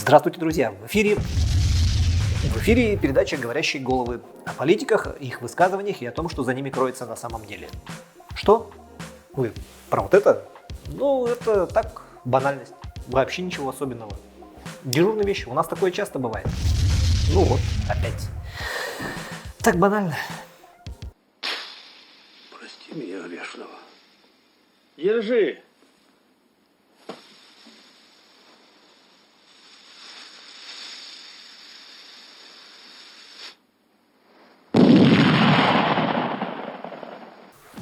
Здравствуйте, друзья! В эфире передача «Говорящие головы» о политиках, их высказываниях и о том, что за ними кроется на самом деле. Что? Вы про вот это? Ну, это так, банальность. Вообще ничего особенного. Дежурные вещи. У нас такое часто бывает. Ну вот, опять. Так банально. Прости меня, грешного. Держи.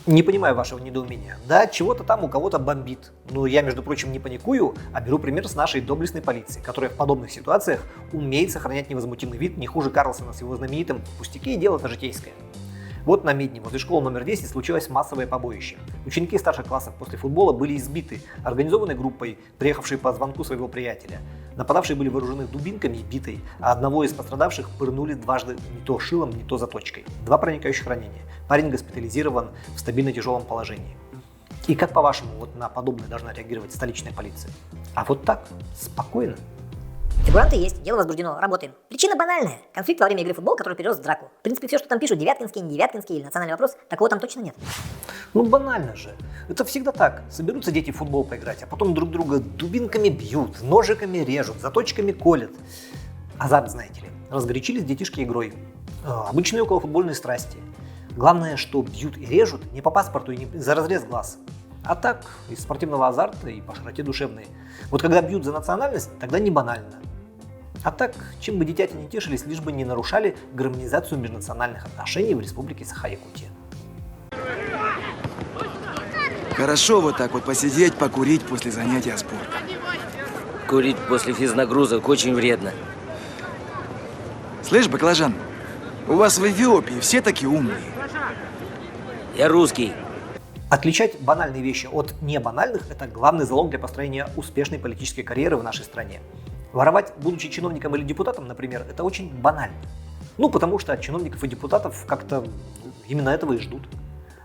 Не понимаю вашего недоумения. Да, чего-то там у кого-то бомбит. Но я, между прочим, не паникую, а беру пример с нашей доблестной полиции, которая в подобных ситуациях умеет сохранять невозмутимый вид не хуже Карлсона с его знаменитым «пустяки, дело-то житейское». Вот на Медне, возле школы номер 10, случилось массовое побоище. Ученики старших классов после футбола были избиты организованной группой, приехавшей по звонку своего приятеля. Нападавшие были вооружены дубинками и битой, а одного из пострадавших пырнули дважды не то шилом, не то заточкой. 2 проникающих ранения. Парень госпитализирован в стабильно тяжелом положении. И как, по-вашему, вот на подобное должна реагировать столичная полиция? А вот так, спокойно. Фигуранты есть, дело возбуждено, работаем. Причина банальная. Конфликт во время игры в футбол, который перерос в драку. В принципе, все, что там пишут, Девяткинский, не Девяткинский или национальный вопрос, такого там точно нет. Ну банально же. Это всегда так. Соберутся дети в футбол поиграть, а потом друг друга дубинками бьют, ножиками режут, заточками колят. Азарт, знаете ли. Разгорячились детишки игрой. Обычные околофутбольные страсти. Главное, что бьют и режут не по паспорту и не за разрез глаз. А так, из спортивного азарта и по широте душевной. Вот когда бьют за национальность, тогда не банально. А так, чем бы дитяти не тешились, лишь бы не нарушали гармонизацию межнациональных отношений в республике Саха-Якутия. Хорошо вот так вот посидеть, покурить после занятия спортом. Курить после физнагрузок очень вредно. Слышь, баклажан, у вас в Эфиопии все такие умные. Я русский. Отличать банальные вещи от небанальных – это главный залог для построения успешной политической карьеры в нашей стране. Воровать, будучи чиновником или депутатом, например, это очень банально. Ну, потому что от чиновников и депутатов как-то именно этого и ждут.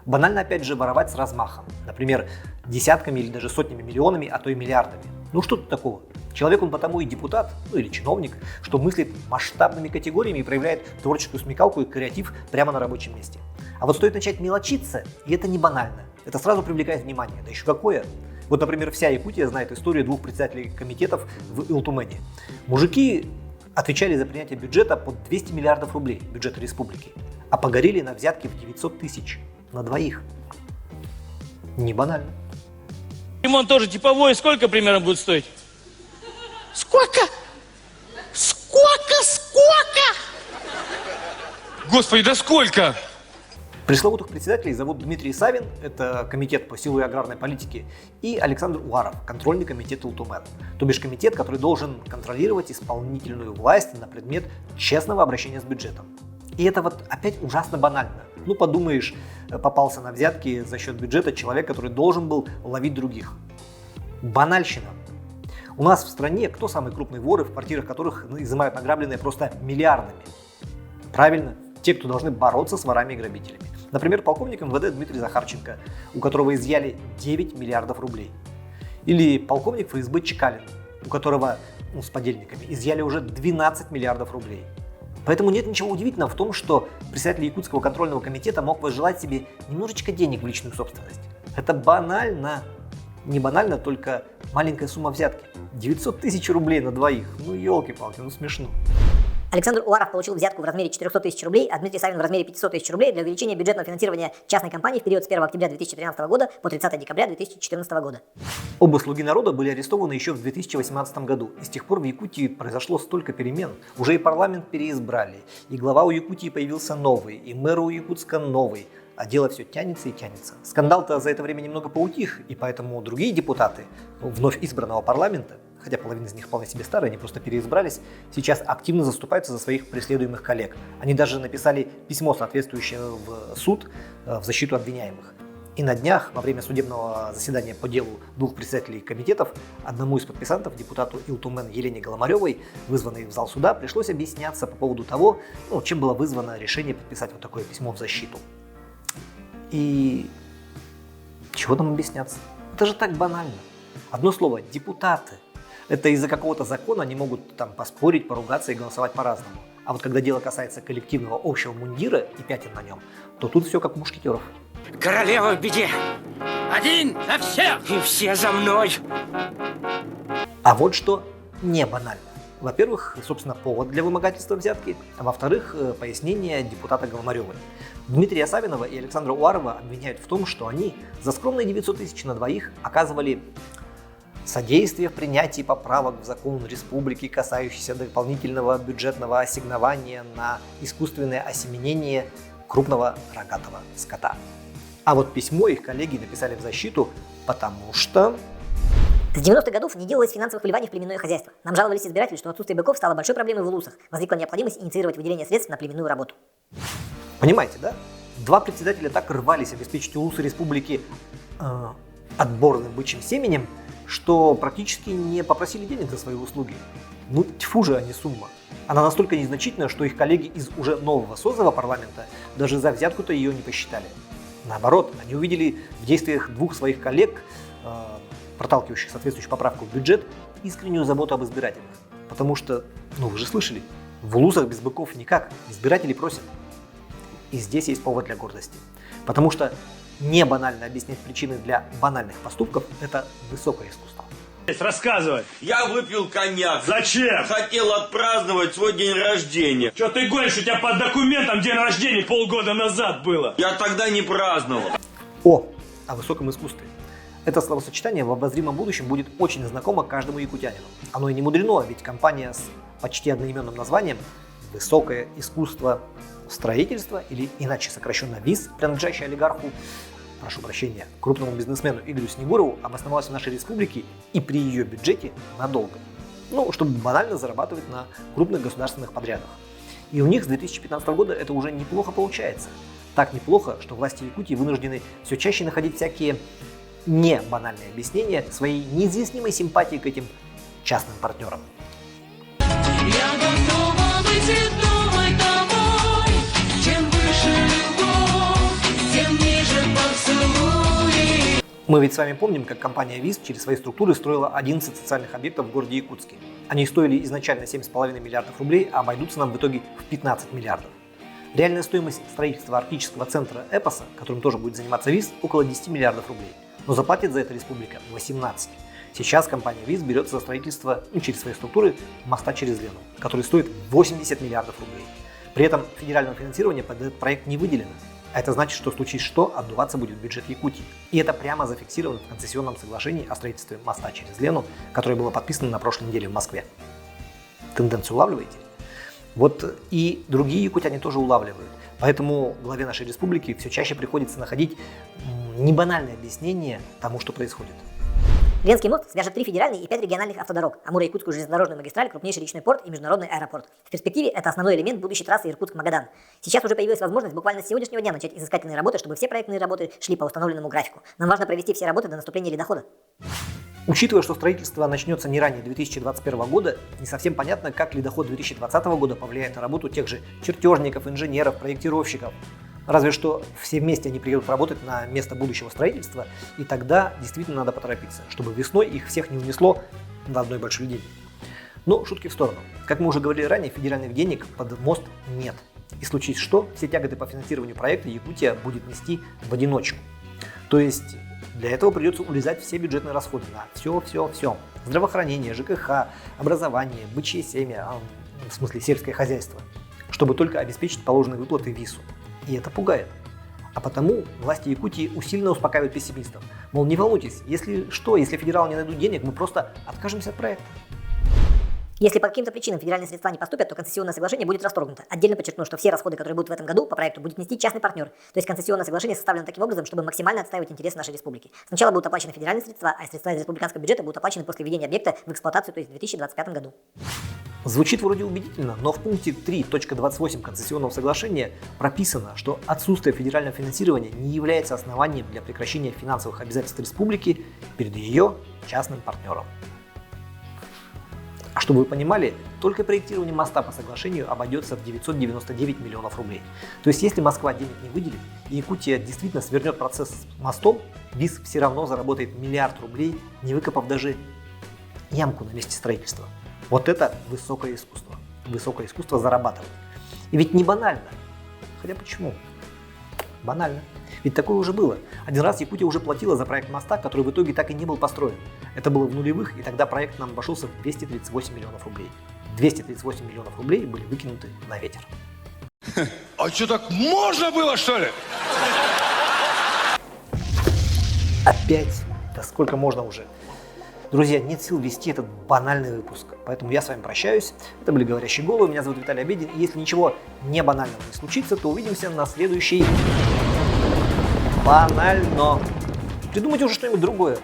Банально, опять же, воровать с размахом. Например, десятками или даже сотнями миллионами, а то и миллиардами. Ну, что тут такого? Человек он потому и депутат, ну или чиновник, что мыслит масштабными категориями и проявляет творческую смекалку и креатив прямо на рабочем месте. А вот стоит начать мелочиться, и это не банально. Это сразу привлекает внимание. Да еще какое! Вот, например, вся Якутия знает историю 2 председателей комитетов в Илтумене. Мужики отвечали за принятие бюджета под 200 миллиардов рублей, бюджета республики, а погорели на взятки в 900 тысяч на двоих. Не банально. Ремонт тоже типовой. Сколько примерно будет стоить? Сколько? Господи, да сколько? Пресловутых председателей зовут Дмитрий Савин, это комитет по силовой и аграрной политике, и Александр Уаров, контрольный комитет Илтумен, то бишь комитет, который должен контролировать исполнительную власть на предмет честного обращения с бюджетом. И это вот опять ужасно банально. Ну подумаешь, попался на взятки за счет бюджета человек, который должен был ловить других. Банальщина. У нас в стране кто самые крупные воры, в квартирах которых изымают награбленное просто миллиардами? Правильно, те, кто должны бороться с ворами и грабителями. Например, полковник МВД Дмитрий Захарченко, у которого изъяли 9 миллиардов рублей. Или полковник ФСБ Чекалин, у которого с подельниками изъяли уже 12 миллиардов рублей. Поэтому нет ничего удивительного в том, что председатель Якутского контрольного комитета мог возжелать себе немножечко денег в личную собственность. Это банально. Не банально, только маленькая сумма взятки. 900 тысяч рублей на двоих. Ну елки-палки, ну смешно. Александр Уаров получил взятку в размере 400 тысяч рублей, а Дмитрий Савин в размере 500 тысяч рублей для увеличения бюджетного финансирования частной компании в период с 1 октября 2013 года по 30 декабря 2014 года. Оба слуги народа были арестованы еще в 2018 году, и с тех пор в Якутии произошло столько перемен. Уже и парламент переизбрали, и глава у Якутии появился новый, и мэр у Якутска новый. А дело все тянется и тянется. Скандал-то за это время немного поутих, и поэтому другие депутаты вновь избранного парламента, хотя половина из них вполне себе старые, они просто переизбрались, сейчас активно заступаются за своих преследуемых коллег. Они даже написали письмо, соответствующее в суд в защиту обвиняемых. И на днях, во время судебного заседания по делу 2 председателей комитетов, одному из подписантов, депутату Илтумен Елене Голомаревой, вызванной в зал суда, пришлось объясняться по поводу того, чем было вызвано решение подписать вот такое письмо в защиту. И чего там объясняться? Это же так банально. Одно слово – депутаты. Это из-за какого-то закона они могут там поспорить, поругаться и голосовать по-разному. А вот когда дело касается коллективного общего мундира и пятен на нем, то тут все как у мушкетеров. Королева в беде. Один за всех! И все за мной. А вот что не банально. Во-первых, собственно, повод для вымогательства взятки, а во-вторых, пояснение депутата Голомаревой. Дмитрия Савинова и Александра Уарова обвиняют в том, что они за скромные 900 тысяч на двоих оказывали содействие в принятии поправок в закон республики, касающихся дополнительного бюджетного ассигнования на искусственное осеменение крупного рогатого скота. А вот письмо их коллеги написали в защиту, потому что... С 90-х годов не делалось финансовых вливаний в племенное хозяйство. Нам жаловались избиратели, что отсутствие быков стало большой проблемой в улусах. Возникла необходимость инициировать выделение средств на племенную работу. Понимаете, да? Два председателя так рвались обеспечить улусы республики отборным бычьим семенем, что практически не попросили денег за свои услуги. Ну, тьфу же, а не сумма. Она настолько незначительна, что их коллеги из уже нового созыва парламента даже за взятку-то ее не посчитали. Наоборот, они увидели в действиях двух своих коллег, проталкивающих соответствующую поправку в бюджет, искреннюю заботу об избирателях. Потому что, ну вы же слышали, в улусах без быков никак, избиратели просят. И здесь есть повод для гордости. Потому что не банально объяснять причины для банальных поступков – это высокое искусство. Рассказывай. Я выпил коньяк. Зачем? Хотел отпраздновать свой день рождения. Что ты гонишь? У тебя под документом день рождения полгода назад было. Я тогда не праздновал. О высоком искусстве. Это словосочетание в обозримом будущем будет очень знакомо каждому якутянину. Оно и не мудрено, ведь компания с почти одноименным названием «Высокое искусство строительства», или иначе сокращенно ВИС, принадлежащий олигарху, прошу прощения, крупному бизнесмену Игорю Снегурову, обосновалась в нашей республике и при ее бюджете надолго. Ну, чтобы банально зарабатывать на крупных государственных подрядах. И у них с 2015 года это уже неплохо получается. Так неплохо, что власти Якутии вынуждены все чаще находить всякие не банальные объяснения своей неизъяснимой симпатии к этим частным партнерам. Я готова быть домой тобой. Чем выше любовь, тем ниже поцелуи. Мы ведь с вами помним, как компания ВИС через свои структуры строила 11 социальных объектов в городе Якутске. Они стоили изначально 7,5 миллиардов рублей, а обойдутся нам в итоге в 15 миллиардов. Реальная стоимость строительства арктического центра Эпоса, которым тоже будет заниматься ВИС, около 10 миллиардов рублей. Но заплатит за это республика 18. Сейчас компания ВИС берется за строительство через свои структуры моста через Лену, который стоит 80 миллиардов рублей. При этом федерального финансирования под этот проект не выделено. А это значит, что случись что, отдуваться будет бюджет Якутии. И это прямо зафиксировано в концессионном соглашении о строительстве моста через Лену, которое было подписано на прошлой неделе в Москве. Тенденцию улавливаете? Вот и другие якутяне тоже улавливают. Поэтому главе нашей республики все чаще приходится находить небанальное объяснение тому, что происходит. Ленский мост свяжет 3 федеральные и 5 региональных автодорог, Амуро-Якутскую железнодорожную магистраль, крупнейший речной порт и международный аэропорт. В перспективе это основной элемент будущей трассы Иркутск-Магадан. Сейчас уже появилась возможность буквально с сегодняшнего дня начать изыскательные работы, чтобы все проектные работы шли по установленному графику. Нам важно провести все работы до наступления ледохода. Учитывая, что строительство начнется не ранее 2021 года, не совсем понятно, как ледоход 2020 года повлияет на работу тех же чертежников, инженеров, проектировщиков. Разве что все вместе они приедут работать на место будущего строительства, и тогда действительно надо поторопиться, чтобы весной их всех не унесло до одной большой льдины. Но шутки в сторону. Как мы уже говорили ранее, федеральных денег под мост нет. И случись что, все тяготы по финансированию проекта Якутия будет нести в одиночку. То есть для этого придется урезать все бюджетные расходы на все. Здравоохранение, ЖКХ, образование, бычье семя, в смысле сельское хозяйство, чтобы только обеспечить положенные выплаты ВИСу. И это пугает. А потому власти Якутии усиленно успокаивают пессимистов. Мол, не волнуйтесь, если федералы не найдут денег, мы просто откажемся от проекта. Если по каким-то причинам федеральные средства не поступят, то концессионное соглашение будет расторгнуто. Отдельно подчеркну, что все расходы, которые будут в этом году по проекту, будет нести частный партнер. То есть концессионное соглашение составлено таким образом, чтобы максимально отстаивать интересы нашей республики. Сначала будут оплачены федеральные средства, а средства из республиканского бюджета будут оплачены после введения объекта в эксплуатацию, то есть в 2025 году. Звучит вроде убедительно, но в пункте 3.28 концессионного соглашения прописано, что отсутствие федерального финансирования не является основанием для прекращения финансовых обязательств республики перед ее частным партнером. А чтобы вы понимали, только проектирование моста по соглашению обойдется в 999 миллионов рублей. То есть если Москва денег не выделит и Якутия действительно свернет процесс с мостом, ВИС все равно заработает миллиард рублей, не выкопав даже ямку на месте строительства. Вот это высокое искусство. Высокое искусство зарабатывать. И ведь не банально. Хотя почему? Банально. Ведь такое уже было. Один раз Якутия уже платила за проект моста, который в итоге так и не был построен. Это было в нулевых, и тогда проект нам обошелся в 238 миллионов рублей. 238 миллионов рублей были выкинуты на ветер. А что, так можно было, что ли? Опять? Да сколько можно уже? Друзья, нет сил вести этот банальный выпуск, поэтому я с вами прощаюсь. Это были «Говорящие головы», меня зовут Виталий Обедин, и если ничего не банального не случится, то увидимся на следующей... Банально. Придумайте уже что-нибудь другое.